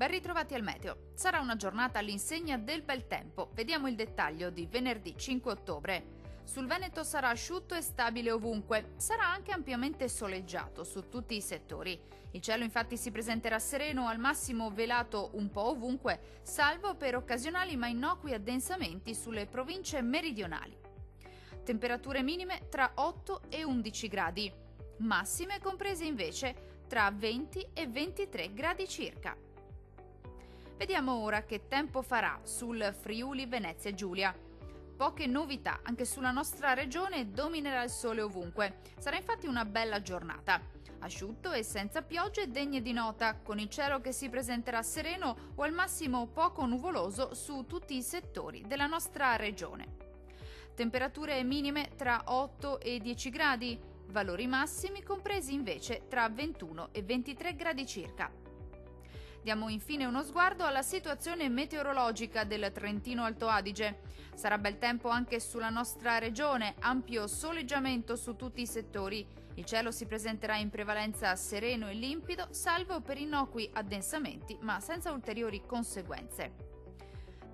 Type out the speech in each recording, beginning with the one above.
Ben ritrovati al meteo. Sarà una giornata all'insegna del bel tempo. Vediamo il dettaglio di venerdì 5 ottobre. Sul Veneto sarà asciutto e stabile ovunque. Sarà anche ampiamente soleggiato su tutti i settori. Il cielo infatti si presenterà sereno, al massimo velato un po' ovunque, salvo per occasionali ma innocui addensamenti sulle province meridionali. Temperature minime tra 8 e 11 gradi. Massime comprese invece tra 20 e 23 gradi circa. Vediamo ora che tempo farà sul Friuli Venezia Giulia. Poche novità, anche sulla nostra regione dominerà il sole ovunque. Sarà infatti una bella giornata. Asciutto e senza piogge degne di nota, con il cielo che si presenterà sereno o al massimo poco nuvoloso su tutti i settori della nostra regione. Temperature minime tra 8 e 10 gradi, valori massimi compresi invece tra 21 e 23 gradi circa. Diamo infine uno sguardo alla situazione meteorologica del Trentino Alto Adige. Sarà bel tempo anche sulla nostra regione, ampio soleggiamento su tutti i settori. Il cielo si presenterà in prevalenza sereno e limpido, salvo per innocui addensamenti, ma senza ulteriori conseguenze.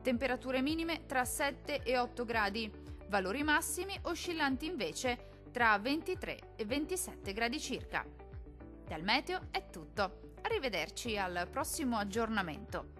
Temperature minime tra 7 e 8 gradi, valori massimi oscillanti invece tra 23 e 27 gradi circa. Dal meteo è tutto. Arrivederci al prossimo aggiornamento.